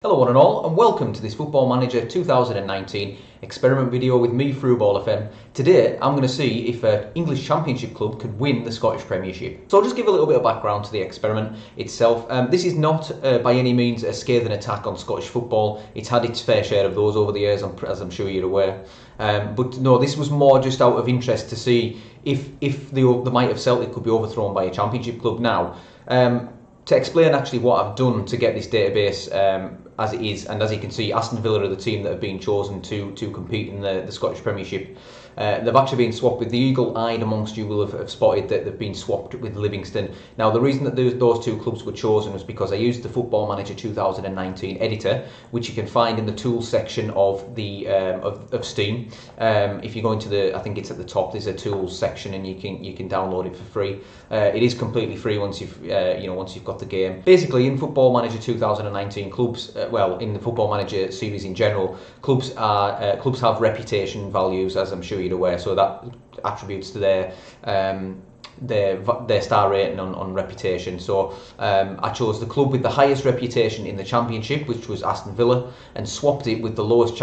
Hello one and all, and welcome to this Football Manager 2019 experiment video with me, Throughball FM. Today I'm going to see if an English Championship club could win the Scottish Premiership. So I'll just give a little bit of background to the experiment itself. This is not by any means a scathing attack on Scottish football. It's had its fair share of those over the years, as I'm sure you're aware. But no, this was more just out of interest to see if the might of Celtic could be overthrown by a Championship club. Now, to explain actually what I've done to get this database as it is, and as you can see, Aston Villa are the team that have been chosen to compete in the Scottish Premiership. They've actually been swapped with the eagle-eyed amongst you will have spotted that they've been swapped with Livingston. Now, the reason that those two clubs were chosen was because I used the Football Manager 2019 editor, which you can find in the tools section of the of Steam. If you go into I think it's at the top. There's a tools section, and you can download it for free. It is completely free once you've got the game. Basically, in Football Manager 2019, clubs, in the Football Manager series in general, clubs have reputation values, as I'm sure you're aware, so that attributes to their star rating on reputation. So I chose the club with the highest reputation in the Championship, which was Aston Villa, and swapped it with the lowest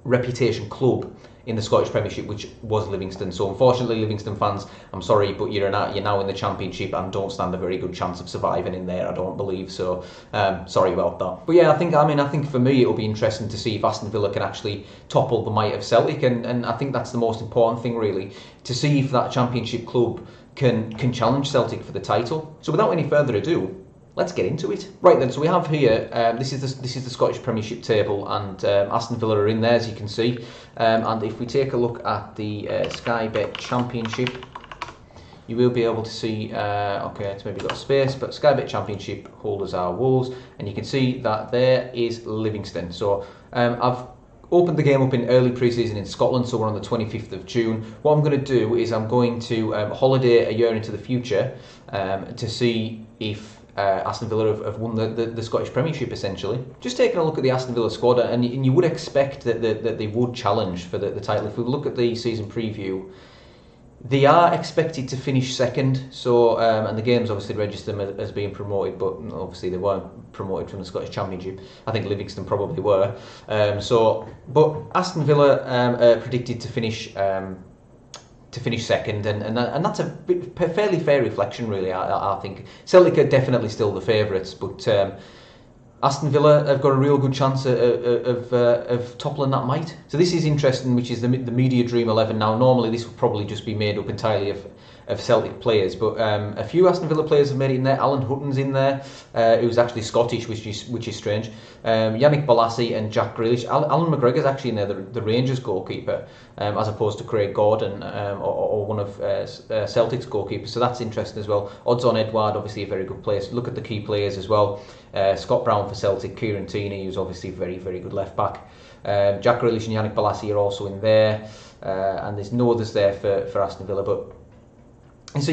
reputation club in the Scottish Premiership, which was Livingston. So unfortunately, Livingston fans, I'm sorry, but you're now in the Championship and don't stand a very good chance of surviving in there, I don't believe. So sorry about that. But yeah, I think for me it'll be interesting to see if Aston Villa can actually topple the might of Celtic, and I think that's the most important thing really, to see if that Championship club can challenge Celtic for the title. So without any further ado, let's get into it. Right then, so we have here, this is the Scottish Premiership table, and Aston Villa are in there, as you can see. And if we take a look at the Sky Bet Championship, you will be able to see, okay, it's maybe got a space, but Sky Bet Championship holders are Wolves, and you can see that there is Livingston. So I've opened the game up in early pre-season in Scotland, so we're on the 25th of June. What I'm going to do is I'm going to holiday a year into the future to see if Aston Villa have won the Scottish Premiership, essentially. Just taking a look at the Aston Villa squad, and you would expect that they would challenge for the title. If we look at the season preview, they are expected to finish second, so and the games obviously register them as being promoted, but obviously they weren't promoted from the Scottish Championship. I think Livingston probably were. But Aston Villa are predicted to finish second, and that's a fairly fair reflection, really. I think Celtic are definitely still the favourites, but Aston Villa have got a real good chance of toppling that might. So this is interesting, which is the Media Dream 11. Now, normally this would probably just be made up entirely of Celtic players, but a few Aston Villa players have made it in there. Alan Hutton's in there, who's actually Scottish, which is strange. Yannick Bolasie and Jack Grealish. Alan McGregor's actually in there, the Rangers goalkeeper, as opposed to Craig Gordon or one of Celtic's goalkeepers. So that's interesting as well. Odds on Edouard, obviously a very good player. Look at the key players as well. Scott Brown for Celtic, Kieran Tierney, who's obviously very, very good left back. Jack Grealish and Yannick Bolasie are also in there, and there's no others there for Aston Villa. But so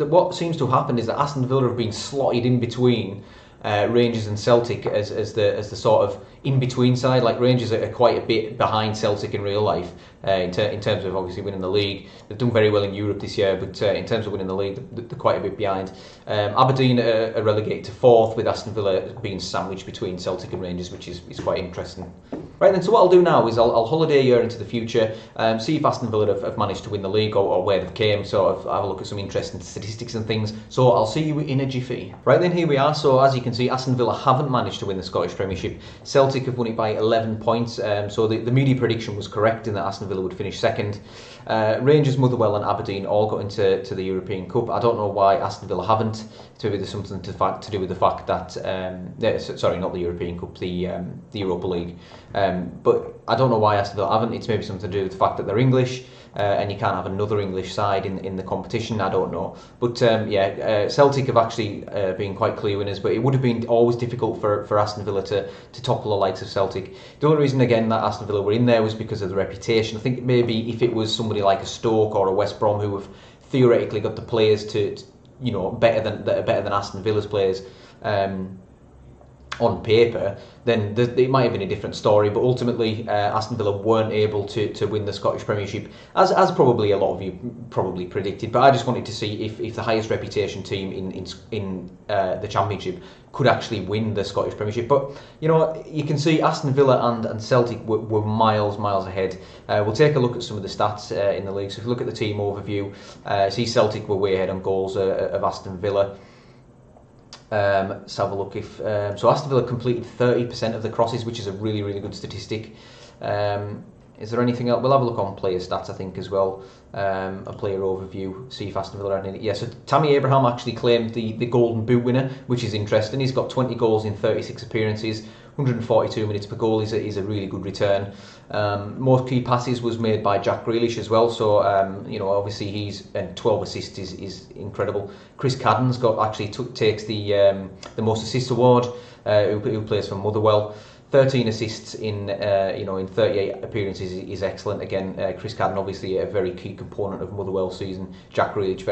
what seems to have happened is that Aston Villa have been slotted in between Rangers and Celtic as the sort of in-between side. Like, Rangers are quite a bit behind Celtic in real life in terms of obviously winning the league. They've done very well in Europe this year, but in terms of winning the league, they're quite a bit behind. Aberdeen are relegated to fourth, with Aston Villa being sandwiched between Celtic and Rangers, which is quite interesting. Right then, so what I'll do now is I'll holiday a year into the future, see if Aston Villa have managed to win the league, or where they've came, sort of have a look at some interesting statistics and things. So I'll see you in a jiffy. Right then, here we are. So as you can see, Aston Villa haven't managed to win the Scottish Premiership. Celtic have won it by 11 points, so the media prediction was correct in that Aston Villa would finish second. Rangers, Motherwell and Aberdeen all got into the European Cup. I don't know why Aston Villa haven't. Maybe there's something to do with the fact that sorry, not the European Cup, the Europa League. But I don't know why Aston Villa haven't. It's maybe something to do with the fact that they're English, and you can't have another English side in the competition. I don't know. But Celtic have actually been quite clear winners, but it would have been always difficult for Aston Villa to topple the likes of Celtic. The only reason, again, that Aston Villa were in there was because of the reputation. I think maybe if it was somebody like a Stoke or a West Brom, who have theoretically got the players to better than Aston Villa's players, on paper, then it might have been a different story. But ultimately, Aston Villa weren't able to win the Scottish Premiership, as probably a lot of you probably predicted. But I just wanted to see if the highest reputation team in the Championship could actually win the Scottish Premiership. But you can see Aston Villa and Celtic were miles ahead. We'll take a look at some of the stats in the league. So if you look at the team overview, see Celtic were way ahead on goals of Aston Villa. Let's have a look. So Aston Villa completed 30% of the crosses, which is a really good statistic. Is there anything else? We'll have a look on player stats, I think, as well. A player overview, see if Aston Villa had any. Yeah, so Tammy Abraham actually claimed the Golden Boot winner, which is interesting. He's got 20 goals in 36 appearances, 142 minutes per goal. Is a really good return. Most key passes was made by Jack Grealish as well. So obviously and 12 assists is incredible. Chris Cadden's takes the most assists award. Who plays for Motherwell. 13 assists in 38 appearances is excellent. Again, Chris Cadden obviously a very key component of Motherwell's season. Jack Grealish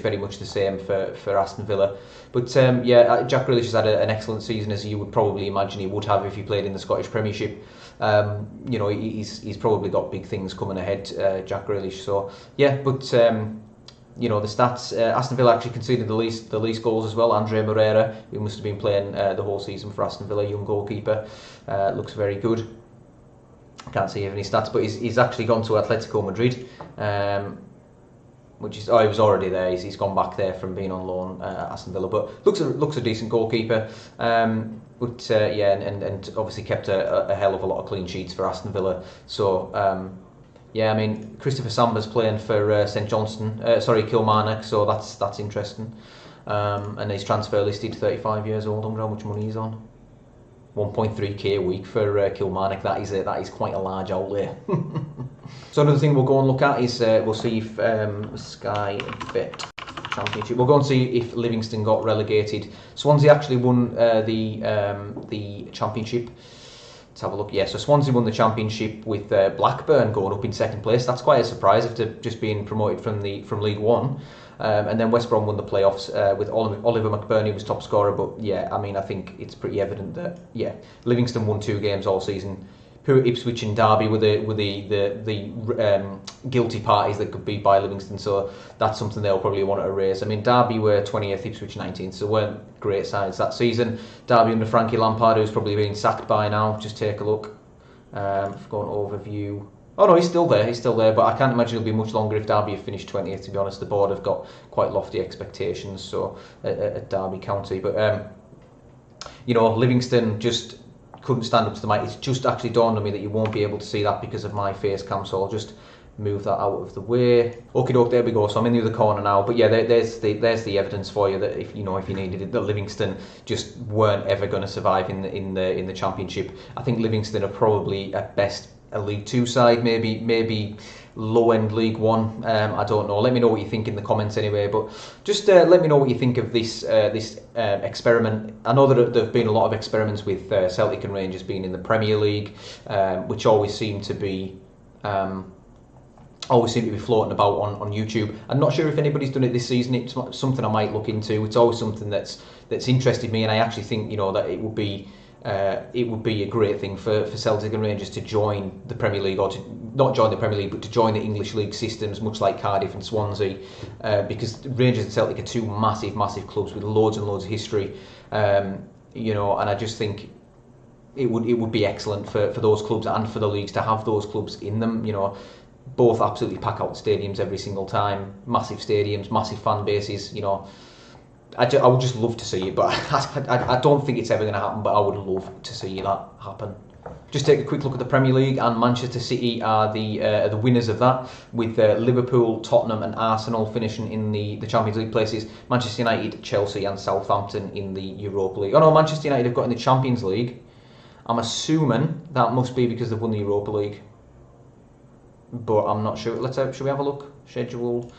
very much the same for Aston Villa. But Jack Grealish has had an excellent season, as you would probably imagine he would have if he played in the Scottish Premiership. He's probably got big things coming ahead, Jack Grealish. So yeah, but the stats. Aston Villa actually conceded the least goals as well. Andre Moreira, who must have been playing the whole season for Aston Villa, young goalkeeper, looks very good. Can't see any stats, but he's actually gone to Atletico Madrid, which is he was already there. He's gone back there from being on loan at Aston Villa, but looks a decent goalkeeper. And obviously kept a hell of a lot of clean sheets for Aston Villa. So. Christopher Samba's playing for St Johnstone, Kilmarnock, so that's interesting. And he's transfer listed, 35 years old. I wonder how much money he's on. 1.3k a week for Kilmarnock. That is quite a large outlay. So another thing we'll go and look at is we'll see if Sky Bet Championship. We'll go and see if Livingston got relegated. Swansea actually won the Championship. Let's have a look. Yeah, so Swansea won the Championship with Blackburn going up in second place. That's quite a surprise after just being promoted from League One. And then West Brom won the playoffs with Oliver McBurney was top scorer. But yeah, I think it's pretty evident that Livingston won 2 games all season. Poor Ipswich and Derby were the guilty parties that could be by Livingston, so that's something they'll probably want to erase. Derby were 20th, Ipswich 19th, so weren't great sides that season. Derby under Frankie Lampard, who's probably been sacked by now. Just take a look. I've got an overview. Oh no, he's still there, but I can't imagine it'll be much longer if Derby have finished 20th, to be honest. The board have got quite lofty expectations so at Derby County, but Livingston just couldn't stand up to the mic. It's just actually dawned on me that you won't be able to see that because of my face cam, so I'll just move that out of the way. Okie doke, there we go. So I'm in the other corner now. But yeah, there's the evidence for you that if you needed it, that Livingston just weren't ever going to survive in the Championship. I think Livingston are probably at best a League Two side, maybe low end League One. I don't know. Let me know what you think in the comments anyway. But just let me know what you think of this experiment. I know that there have been a lot of experiments with Celtic and Rangers being in the Premier League, which always seem to be floating about on YouTube. I'm not sure if anybody's done it this season. It's something I might look into. It's always something that's interested me, and I actually think that it would be a great thing for Celtic and Rangers to join the Premier League, or to not join the Premier League, but to join the English League systems, much like Cardiff and Swansea, because Rangers and Celtic are two massive clubs with loads and loads of history, and I just think it would be excellent for those clubs and for the leagues to have those clubs in them. Both absolutely pack out stadiums every single time, massive stadiums, massive fan bases. I would just love to see it, but I don't think it's ever going to happen, but I would love to see that happen. Just take a quick look at the Premier League, and Manchester City are the winners of that, with Liverpool, Tottenham and Arsenal finishing in the Champions League places. Manchester United, Chelsea and Southampton in the Europa League. Oh no, Manchester United have got in the Champions League. I'm assuming that must be because they've won the Europa League, but I'm not sure. Should we have a look? Schedule,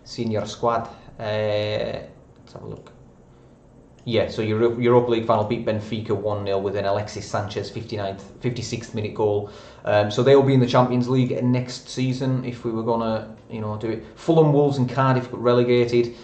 senior squad. Let's have a look. Yeah, so Europa League final beat Benfica 1-0 with an Alexis Sanchez 56th minute goal. So they'll be in the Champions League next season if we were gonna, do it. Fulham, Wolves, and Cardiff got relegated.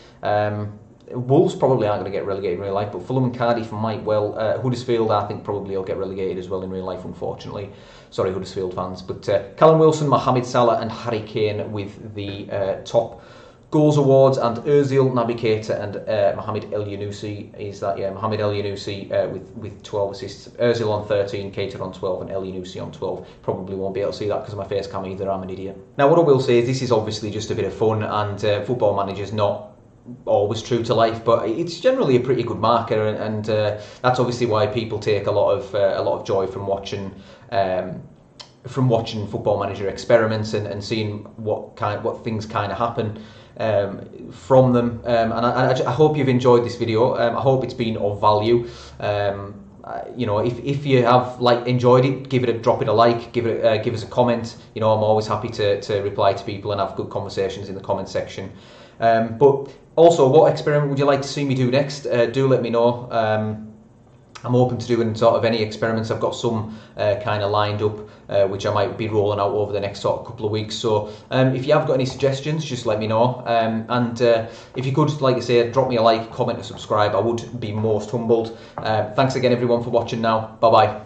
Wolves probably aren't going to get relegated in real life, but Fulham and Cardiff might well. Huddersfield, I think, probably will get relegated as well in real life, unfortunately. Sorry, Huddersfield fans. But Callum Wilson, Mohamed Salah and Harry Kane with the top goals awards, and Ozil, Naby Keita and Mohamed El Yunusi is that, yeah, Mohamed El Yunusi with 12 assists, Ozil on 13, Keita on 12 and El Yunusi on 12. Probably won't be able to see that because of my face cam either, I'm an idiot. Now what I will say is this is obviously just a bit of fun, and Football Manager's not always true to life, but it's generally a pretty good marker, and that's obviously why people take a lot of joy from watching Football Manager experiments and seeing what things kind of happen from them, and I hope you've enjoyed this video. I hope it's been of value. You know, if you have enjoyed it, drop it a like, give us a comment. You know, I'm always happy to reply to people and have good conversations in the comment section. But also, what experiment would you like to see me do next? Do let me know. I'm open to doing sort of any experiments. I've got some kind of lined up, which I might be rolling out over the next sort of couple of weeks. So if you have got any suggestions, just let me know. And if you could, like I say, drop me a like, comment, and subscribe, I would be most humbled. Thanks again, everyone, for watching now. Bye-bye.